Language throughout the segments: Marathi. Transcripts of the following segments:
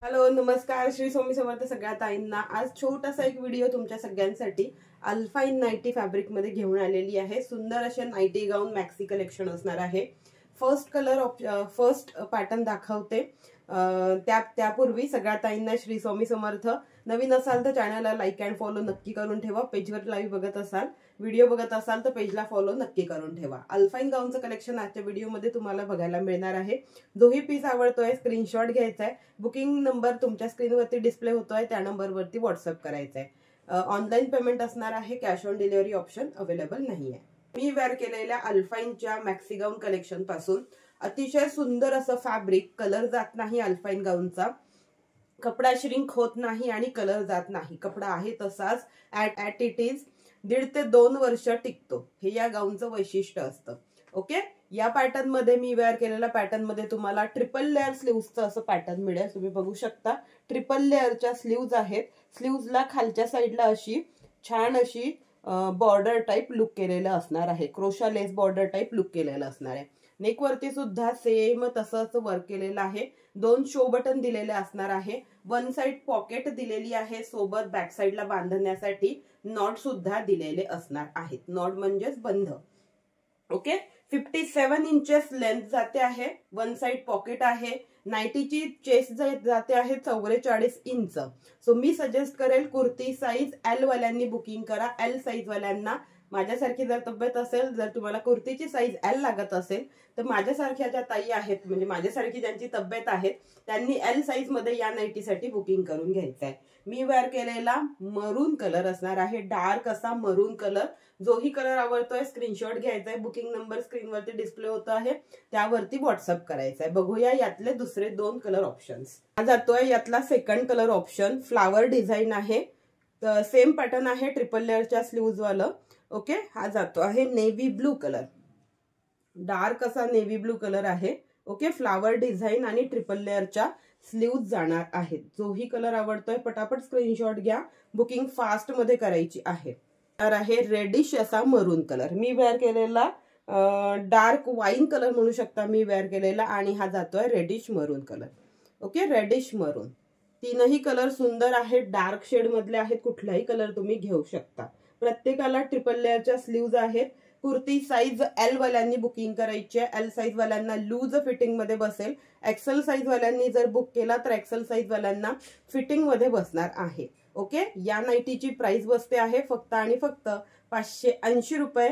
हॅलो नमस्कार, श्री स्वामी समर्थ सगळ्या ताईंना। आज छोटासा एक व्हिडिओ तुमच्या सगळ्यांसाठी अल्फाइन नाइटी फॅब्रिक मध्ये घेऊन आलेली आहे। सुंदर असे नाइटी गाऊन मॅक्सी कलेक्शन असणार आहे। फर्स्ट पॅटर्न दाखवते। त्यापूर्वी सगळ्या ताईंना श्री स्वामी समर्थ। नवीन असाल तर चॅनलला लाईक अँड फॉलो नक्की करून ठेवा। पेजवर लाईव्ह बघत असाल, व्हिडिओ बघत असाल तर पेजला फॉलो नक्की करून ठेवा। अल्फाइन गाऊनचं कलेक्शन आजच्या व्हिडिओमध्ये तुम्हाला बघायला मिळणार आहे। जोही पीस आवडतोय स्क्रीनशॉट घ्यायचा आहे। बुकिंग नंबर तुमच्या स्क्रीनवरती डिस्प्ले होतोय त्या नंबरवरती व्हॉट्सअप करायचा आहे। ऑनलाईन पेमेंट असणार आहे, cash on delivery option available नाहीये। मी वेअर केलेल्या अल्फाइनच्या मॅक्सी गाऊन कलेक्शन पासून अतिशय सुंदर असं फॅब्रिक, कलर जात नाही अल्फाइन गाऊनचा, कपडा श्रिंक होत नाही आणि कलर जात नाही। कपडा आहे तसाच ऍट इट इज 1.5 ते 2 वर्ष टिकतो। हे या गाऊनचं वैशिष्ट्य असतं। ओके, या पॅटर्न मध्ये मी वेअर केलेल्या पॅटर्न मध्ये तुम्हाला ट्रिपल लेअर स्लीव्हजचं असं पॅटर्न मिळेल। तुम्ही बघू शकता ट्रिपल लेअरच्या स्लीव्ज आहेत। स्लीव्जला खालच्या साईडला अशी छान अशी बॉर्डर टाइप लुक केलेलं असणार आहे। क्रोशा लेस बॉर्डर टाइप लुक केलेलं असणार आहे। नेक वरती सुद्धा सेम तसंच वर्क केलेलं आहे। 2 शो बटन दिलेले असणार आहे। वन साइड पॉकेट दिलेली आहे, सोबत बॅक साइडला बांधण्यासाठी नॉट सुद्धा दिलेले असणार आहेत। नॉट म्हणजेच बंध। ओके, 57 इंचेस लेंथ जाते आहे। वन साइड पॉकेट आहे। नाइटीची चेस्ट जाते आहे 44 इंच। सो मी सजेस्ट करेल कुर्ती साइज एल वाल्यांनी बुकिंग करा। एल साइज वाल्यांना, माझ्यासारखी जर तब्येत असेल, जर तुम्हाला कुर्तीची साईज एल लागत असेल तर माझ्यासारख्या ज्या ताई आहेत, म्हणजे माझ्यासारखी ज्यांची तब्येत आहे त्यांनी एल साईज मध्ये या नाइटीसाठी बुकिंग करून घ्यायचं आहे। मी वेअर केलेला मरून कलर असणार आहे, डार्क असा मरून कलर। जोही कलर आवडतोय स्क्रीनशॉट घ्यायचा आहे। बुकिंग नंबर स्क्रीनवरती डिस्प्ले होतो आहे, त्यावरती व्हॉट्सअप करायचा आहे। बघूया यातले दुसरे 2 कलर ऑप्शन्स। हा जातोय यातला second colour option, flower design आहे। सेम पॅटर्न आहे ट्रिपल लेअरच्या स्लीव्ज वाला। ओके, हा जातो आहे नेव्ही ब्लू कलर, डार्क असा नेव्ही ब्लू कलर आहे। ओके, फ्लावर डिझाईन आणि ट्रिपल लेअरच्या स्लीव्ज जाणार आहेत। जोही कलर आवडतोय पटापट स्क्रीनशॉट घ्या, बुकिंग फास्ट मध्ये करायची आहे। तर आहे रेडिश असा मरून कलर। मी वेअर केलेला डार्क वाईन कलर म्हणू शकता मी वेअर केलेला, आणि हा जातोय रेडिश मरून कलर। ओके, रेडिश मरून। तीनही कलर सुंदर आहेत, डार्क शेड मधले आहेत। कुठलाही कलर तुम्ही घेऊ शकता। प्रत्येकाला ट्रिपल लेअरच्या स्लीव्ज आहेत। कुर्ती साइज एल वाल्यांनी बुकिंग करायची आहे। एल साइज वाल्यांना लूज फिटिंग मध्ये बसेल। एक्सेल साइज वाल्यांनी जर बुक केला तर एक्सेल साइज वाल्यांना फिटिंग मध्ये बसणार आहे। ओके, या नाइटीची प्राइस बसते आहे फक्त आणि फक्त 580 रुपये।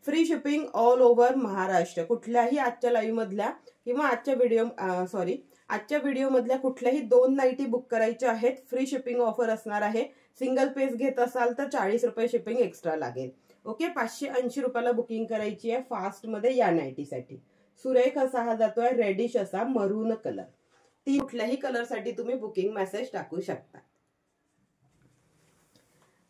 Free shipping all over Maharashtra. कुठल्याही आजच्या लाईव्ह मधल्या किंवा आजच्या व्हिडिओ मधल्या कुठल्याही 2 नाइटी बुक करायच्या आहेत, फ्री शिपिंग ऑफर असणार आहे। सिंगल पीस घेत असाल तर 40 रुपये शिपिंग एक्स्ट्रा लागेल। ओके, 580 रुपयाला बुकिंग करायची आहे फास्ट मध्ये या नाइटीसाठी। सुरेख असा हा जातोय रेडिश असा मरून कलर। ती कुठल्याही कलर साठी तुम्ही बुकिंग मेसेज टाकू शकता।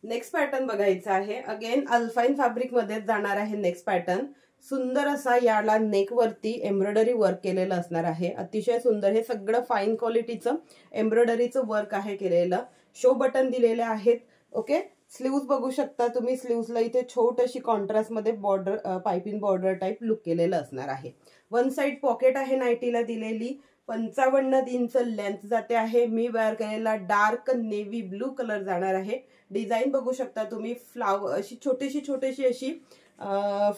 नेक्स्ट पॅटर्न बघायचा आहे। अगेन अल्फाइन फॅब्रिक मध्ये जाणार आहे नेक्स्ट पॅटर्न। सुंदर असा याला नेक वरती एम्ब्रॉयडरी वर्क केलेलं असणार आहे। अतिशय सुंदर, हे सगळं फाईन क्वालिटीचं एम्ब्रॉयडरीचं वर्क आहे केलेलं। शो बटन दिलेले आहेत। ओके, स्लीव्ज बघू शकता तुम्ही। स्लीव्जला इथे छोटीशी कॉन्ट्रास्ट मध्ये border, piping border type look केलेलं असणार आहे। वन साइड पॉकेट आहे नाइटीला दिलेली। 55 इंच लेंथ जाते आहे। मी वेअर केलेला डार्क नेव्ही ब्लू कलर जाणार आहे। डिझाईन बघू शकता तुम्ही, फ्लावर अशी छोटीशी अशी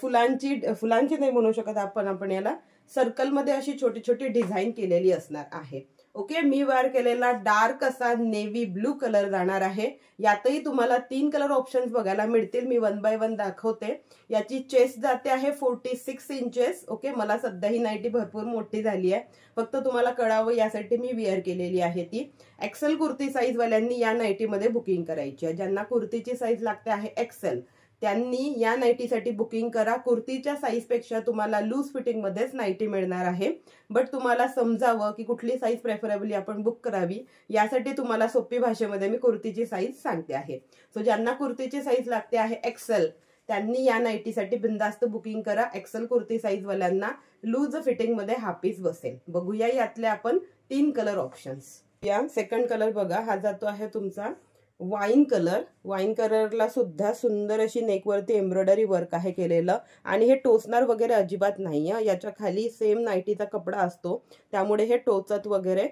फुलांची नाही म्हणू शकत आपण याला, सर्कल मध्ये अशी छोटी डिझाईन केलेली असणार आहे। ओके, मी वेअर केलेला डार्क असा नेव्ही ब्लू कलर जाणार आहे। यातही तुम्हाला 3 कलर ऑप्शन्स बघायला मिळतील। मी 1 बाय 1 दाखवते। याची चेस्ट जाते आहे 46 इंचेस। ओके, मला सध्या ही नाइटी भरपूर मोठी झाली आहे, फक्त तुम्हाला कळावं यासाठी मी वेअर केलेली आहे ती। एक्सेल कुर्ती साइज वाल्यांनी या नाइटी मध्ये बुकिंग करायची आहे। ज्यांना कुर्तीची साइज लागते आहे एक्सेल, त्यांनी या नाइटीसाठी बुकिंग करा। कुर्तीच्या साईज पेक्षा तुम्हाला लूज फिटिंग मध्येच नाइटी मिळणार आहे, बट तुम्हाला समजावं की कुठली साईज प्रेफरेबली आपण बुक करावी, यासाठी तुम्हाला सोपी भाषेमध्ये मी कुर्तीची साईज सांगते आहे। सो ज्यांना कुर्तीची साईज लागते आहे एक्सेल, त्यांनी या नाइटीसाठी बिंदास्त बुकिंग करा। एक्सेल कुर्ती साईज वाल्यांना लूज फिटिंग मध्ये हा पीस बसेल। बघूया यातले आपण 3 कलर ऑप्शन्स। या सेकंड कलर बघा, हा जातो आहे तुमचा वाईन कलर। वाईन कलरला सुद्धा सुंदर अशी नेकवरती एम्ब्रॉयडरी वर्क आहे केलेलं, आणि हे टोचणार वगैरे अजिबात नाही आहे। याच्या खाली सेम नाइटीचा कपडा असतो, त्यामुळे हे टोचत वगैरे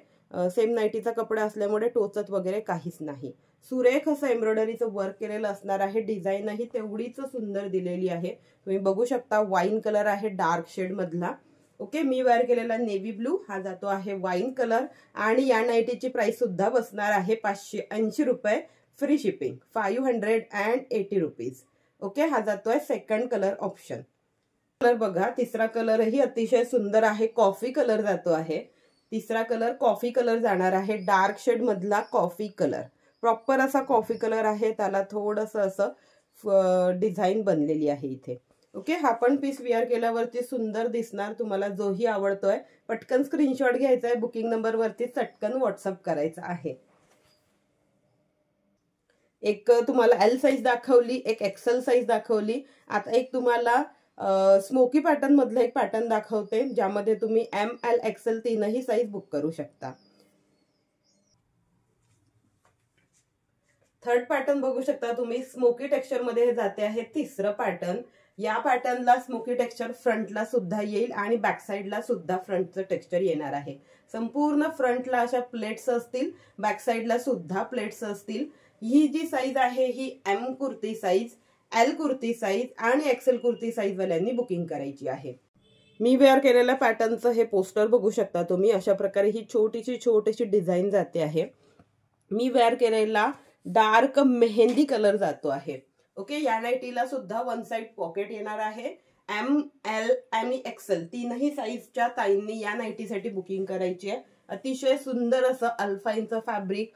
सेम नाईटीचा कपडा असल्यामुळे टोचत वगैरे काहीच नाही. सुरेख असं एम्ब्रॉयडरीचं वर्क केलेलं असणार आहे. डिझाईनही तेवढीच सुंदर दिलेली आहे. तुम्ही बघू शकता वाईन कलर आहे डार्क शेड मधला. ओके, मी वेअर केलेला नेव्ही ब्लू, हा जातो आहे वाईन कलर. आणि या नाईटीची प्राइस सुद्धा बसणार आहे 580 रुपये, फ्री शिपिंग 580 रुपीज. ओके, हा जातोय सेकंड कलर ऑप्शन. कलर बघा, तिसरा कलरही अतिशय सुंदर आहे. कॉफी कलर जातो आहे. तिसरा कलर कॉफी कलर जाणार आहे. डार्क शेड मधला कॉफी कलर, प्रॉपर असा कॉफी कलर आहे. त्याला थोडंसं असं डिझाईन बनलेली आहे इथे. ओके, हा पण पीस वेअर केल्यावरती सुंदर दिसणार. तुम्हाला जोही आवडतोय पटकन स्क्रीनशॉट घ्यायचा आहे, बुकिंग नंबर वरती चटकन व्हॉट्सअप करायचा आहे. एक तुम्हाला एल साईज दाखवली, एक एक्सेल साईज दाखवली. आता एक तुम्हाला स्मोकी पॅटर्न मधलं एक पॅटर्न दाखवते, ज्यामध्ये तुम्ही ML XL तीनही साईज बुक करू शकता. थर्ड पॅटर्न बघू शकता तुम्ही, स्मोकी टेक्स्चर मध्ये जाते आहे तिसरं पॅटर्न. या पॅटर्नला स्मोकी टेक्स्चर फ्रंटला सुद्धा येईल आणि बॅक साईडला सुद्धा फ्रंटचं टेक्स्चर येणार आहे. संपूर्ण फ्रंटला अशा प्लेट्स असतील, बॅक साईडला सुद्धा प्लेट्स असतील. ही जी साईज आहे ही M kurti size, L kurti size आणि XL कुर्ती साईज वाल्यांनी बुकिंग करायची आहे. मी वेअर केलेल्या पॅटर्नचं हे पोस्टर बघू शकता तुम्ही. अशा प्रकारे ही छोटीशी डिझाईन जाते आहे. मी वेअर केलेला डार्क मेहंदी कलर जातो आहे. ओके, या नाईटीला सुद्धा वन साइड पॉकेट येणार आहे. ML आणि XL तीनही साईजच्या ताईंनी या नाईटीसाठी बुकिंग करायची आहे. अतिशय सुंदर असं अल्फाईनचं फॅब्रिक.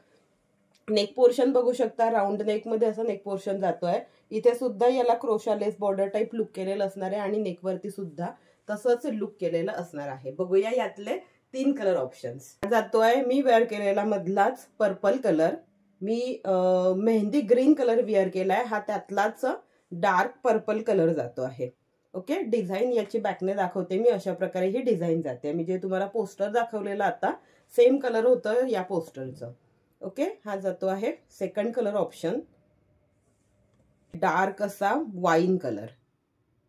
नेक पोर्शन बघू शकता, राऊंड नेक मध्ये असं नेक पोर्शन जातोय. इथे सुद्धा याला क्रोशालेस बॉर्डर टाइप लुक केलेलं असणार आहे आणि नेकवरती सुद्धा तसंच लुक केलेलं असणार आहे. बघूया यातले 3 कलर ऑप्शन्स. जातोय मी वेअर केलेला मधलाच पर्पल कलर. मी मेहंदी ग्रीन कलर वेअर केलाय, हा त्यातलाच डार्क पर्पल कलर जातो आहे. ओके, डिझाईन याची बॅकने दाखवते मी. अशा प्रकारे ही डिझाईन जाते. मी जे तुम्हाला पोस्टर दाखवलेलं आता सेम कलर होतं या पोस्टरचं. ओके, हा जातो आहे सेकंड कलर ऑप्शन, डार्क असा वाईन कलर.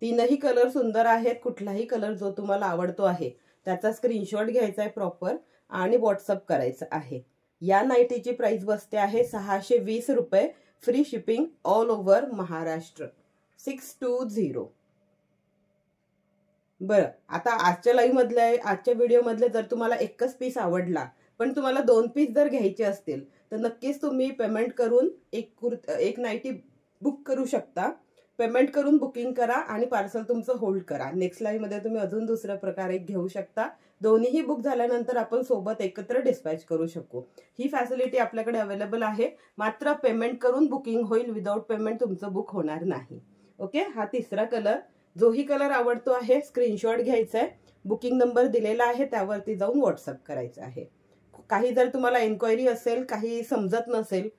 तीनही कलर सुंदर आहेत. कुठलाही कलर जो तुम्हाला आवडतो आहे त्याचा स्क्रीनशॉट घ्यायचा आहे प्रॉपर आणि व्हॉट्सअप करायचं आहे. या नाईटीची प्राइस बसते आहे 620 रुपये, free shipping all over Maharashtra 620. बरं, आता आजच्या लाईव्ह मधले, आजच्या व्हिडिओ मधले जर तुम्हाला एकच पीस आवडला पण तुम्हाला 2 पीस जर घ्यायचे असतील तर नक्कीच तुम्ही पेमेंट करून एक नाईटी बुक करू शकता. पेमेंट करून बुकिंग करा आणि पार्सल तुमचं होल्ड करा. नेक्स्ट लाईव्ह मध्ये तुम्ही अजून दुसऱ्या प्रकारे घेऊ शकता. दोन्हीही बुक झाल्यानंतर आपण सोबत एकत्र डिस्पॅच करू शकू. ही फॅसिलिटी आपल्याकडे अवेलेबल आहे. मात्र पेमेंट करून बुकिंग होईल, विदाउट पेमेंट तुमचं बुक होणार नाही. ओके, हा तिसरा कलर. जोही कलर आवडतो आहे स्क्रीनशॉट घ्यायचा आहे, बुकिंग नंबर दिलेला आहे त्यावरती जाऊन व्हॉट्सअप करायचं आहे. काही जर तुम्हाला एन्क्वायरी असेल, काही समजत नसेल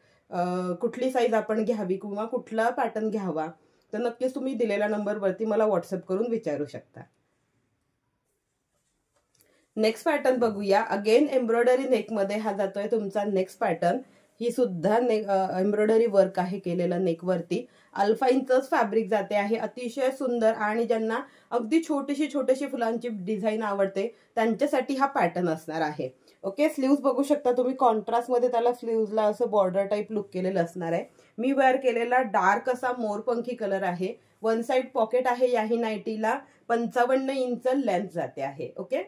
कुठली साईज आपण घ्यावी किंवा कुठला पॅटर्न घ्यावा, तर नक्कीच तुम्ही दिलेल्या नंबरवरती मला व्हॉट्सअप करून विचारू शकता. नेक्स्ट पॅटर्न बघूया. अगेन एम्ब्रॉयडरी नेक मध्ये हा जातोय तुमचा नेक्स्ट पॅटर्न. ही सुद्धा एम्ब्रॉयडरी वर्क आहे केलेलं नेकवरती. अल्फाईनचंच फॅब्रिक जाते आहे. अतिशय सुंदर, आणि ज्यांना अगदी छोटीशी फुलांची डिझाईन आवडते त्यांच्यासाठी हा पॅटर्न असणार आहे. ओके, स्लीव्स बघू शकता तुम्ही, कॉन्ट्रास्ट मध्ये त्याला स्लीव्सला असं बॉर्डर टाइप लुक केलेलं असणार आहे. मी वेअर केलेला डार्क असा मोरपंखी कलर आहे. वन साइड पॉकेट आहे. याही नाईटीला 55 इंच लेंथ जाते आहे. ओके,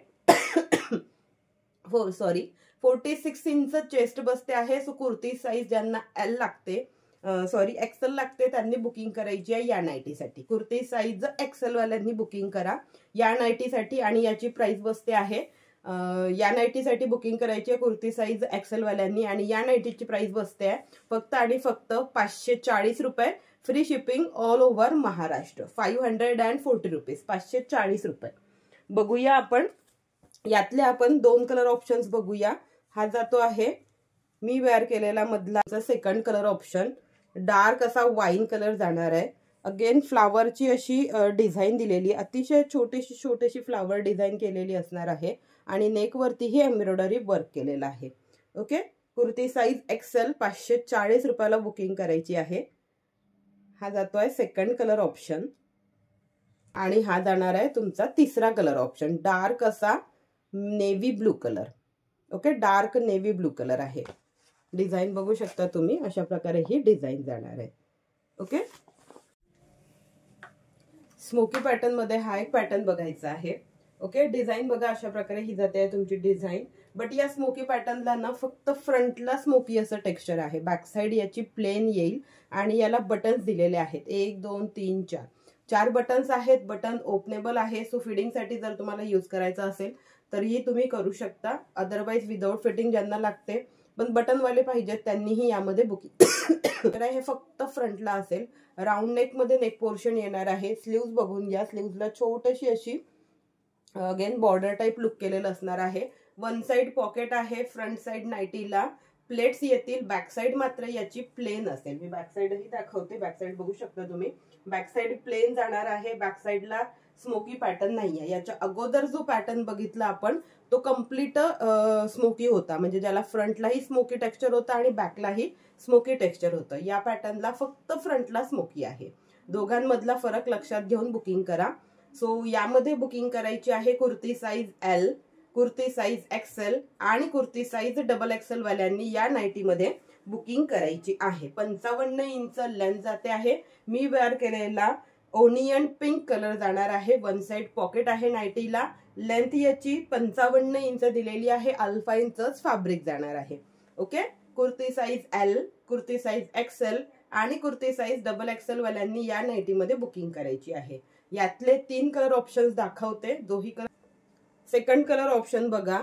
46 इंच चेस्ट बसते आहे. सो कुर्ती साईज ज्यांना L लागते, XL लागते, त्यांनी बुकिंग करायची आहे या नाईटीसाठी. कुर्ती साईज XL वाल्यांनी बुकिंग करा या नाईटीसाठी. आणि याची प्राइस बसते आहे, या नाईटीसाठी बुकिंग करायची आहे कुर्ती साईज XL वाल्यांनी, आणि या नाईटीची प्राइस बसते आहे फक्त आणि फक्त 540 रुपये, free shipping all over Maharashtra 540 rupees, 540 रुपये. बघूया आपण यातले आपण 2 कलर ऑप्शन्स बघूया. हा जातो आहे मी वेअर केलेला मधला सेकंड कलर ऑप्शन. डार्क असा वाईन कलर जाणार आहे. अगेन फ्लावरची अशी डिझाईन दिलेली, अतिशय छोटीशी फ्लावर डिझाईन केलेली असणार आहे. आणि नेक वरतीही एम्ब्रॉयडरी वर्क केलेला आहे. ओके, कुर्ती साईज XL 540 रुपयाला बुकिंग करायची आहे. हा जातोय सेकंड कलर ऑप्शन. आणि हा जाणार आहे तुमचा तिसरा कलर ऑप्शन, डार्क असा navy blue colour. Okay, dark navy blue colour आहे. डिझाईन बघू शकता तुम्ही, अशा प्रकारे ही डिझाईन जाणार आहे. ओके, स्मोकी पॅटर्न मध्ये हा एक पॅटर्न बघायचा आहे. ओके, डिझाईन बघा अशा प्रकारे ही जाते आहे तुमची डिझाईन. बट या स्मोकी पॅटर्नला ना फक्त फ्रंटला स्मोकी असं टेक्स्चर आहे. बॅक साइड याची प्लेन येईल आणि याला बटन्स दिलेले आहेत. 1 2 3 4 4 बटन्स आहेत. बटन ओपनेबल आहे. सो फिडिंग साठी जर तुम्हाला यूज करायचा असेल तरीही तुम्ही करू शकता. अदरवाईज विदाउट फिटिंग ज्यांना लागते पण बटनवाले पाहिजेत त्यांनीही यामध्ये बुकिंग तर हे फक्त फ्रंटला असेल. राऊंड नेक मध्ये नेक पोर्शन येणार आहे. स्लीव्ज बघून घ्या. स्लीव्जला छोटीशी अशी अगेन बॉर्डर टाइप लुक केलेलं असणार आहे. वन साइड पॉकेट आहे. फ्रंट साइड नाईटीला प्लेट्स येतील. बॅक साइड मात्र याची प्लेन असेल. मी बॅक साइडही दाखवते. बॅक साइड बघू शकता तुम्ही. बॅक साइड प्लेन जाणार आहे. बॅक साइडला स्मोकी पॅटर्न नाहीये. याच्या अगोदर जो पॅटर्न बघितला आपण तो कम्प्लीट स्मोकी होता, म्हणजे ज्याला फ्रंटलाही स्मोकी टेक्स्चर होता आणि बॅकलाही स्मोकी टेक्स्चर होतं. या पॅटर्नला फक्त फ्रंटला स्मोकी आहे. दोघांमधला फरक लक्षात घेऊन बुकिंग करा. सो यामध्ये बुकिंग करायची आहे kurti size L, kurti size XL आणि कुर्ती साईज XXL वाल्यांनी या नाईटीमध्ये बुकिंग करायची आहे. 55 इंच लेंथ जाते आहे. मी वेअर केलेला ओनियन पिंक कलर जाणार आहे. वन साइड पॉकेट आहे नाईटीला. लेंथ याची 55 इंच दिलेली आहे. अल्फा इंचच फॅब्रिक जाणार आहे. Okay, kurti size L, kurti size XL आणि कुर्ती साईज XXL वाल्यांनी या नाईटीमध्ये बुकिंग करायची आहे. यातले 3 कलर ऑप्शन्स दाखवते. दोही कलर. सेकंड कलर ऑप्शन बघा,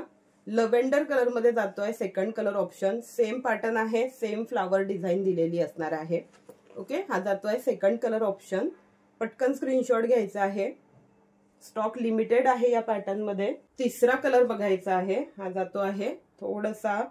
लव्हेंडर कलर मध्ये जातोय. Second colour option same pattern आहे. सेम फ्लावर डिझाईन दिलेली असणार आहे. ओके, हा जातोय सेकंड कलर ऑप्शन. पटकन स्क्रीनशॉट घ्यायचा आहे. स्टॉक लिमिटेड आहे या पॅटर्न मध्ये. तिसरा कलर बघायचा आहे. हा जातो आहे थोडासा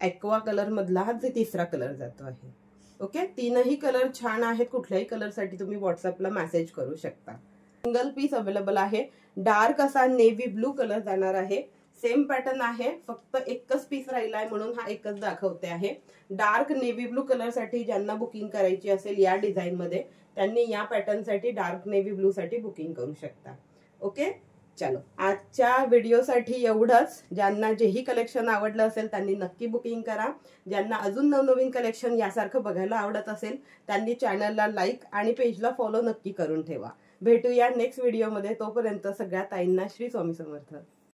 ॲक्वा कलर मधला. हा तिसरा कलर जातो आहे. ओके, तीनही कलर छान आहेत. कुठल्याही कलर साठी तुम्ही व्हॉट्सअपला मेसेज करू शकता. सिंगल पीस अवेलेबल आहे. डार्क असा नेव्ही ब्लू कलर जाणार आहे. सेम पॅटर्न आहे, फक्त एकच पीस राहिलाय म्हणून हा एकच दाखवते आहे. डार्क नेव्ही ब्लू कलर साठी ज्यांना बुकिंग करायची असेल या डिझाईन मध्ये त्यांनी या पॅटर्न साठी डार्क नेव्ही ब्लू साठी बुकिंग करू शकता. ओके, चलो आजच्या व्हिडिओसाठी एवढंच. ज्यांना जेही कलेक्शन आवडलं असेल त्यांनी नक्की बुकिंग करा. ज्यांना अजून नवनवीन कलेक्शन यासारखं बघायला आवडत असेल त्यांनी चॅनलला लाईक आणि पेजला फॉलो नक्की करून ठेवा. भेटूया नेक्स्ट व्हिडिओमध्ये. तोपर्यंत सगळ्या ताईंना श्री स्वामी समर्थ.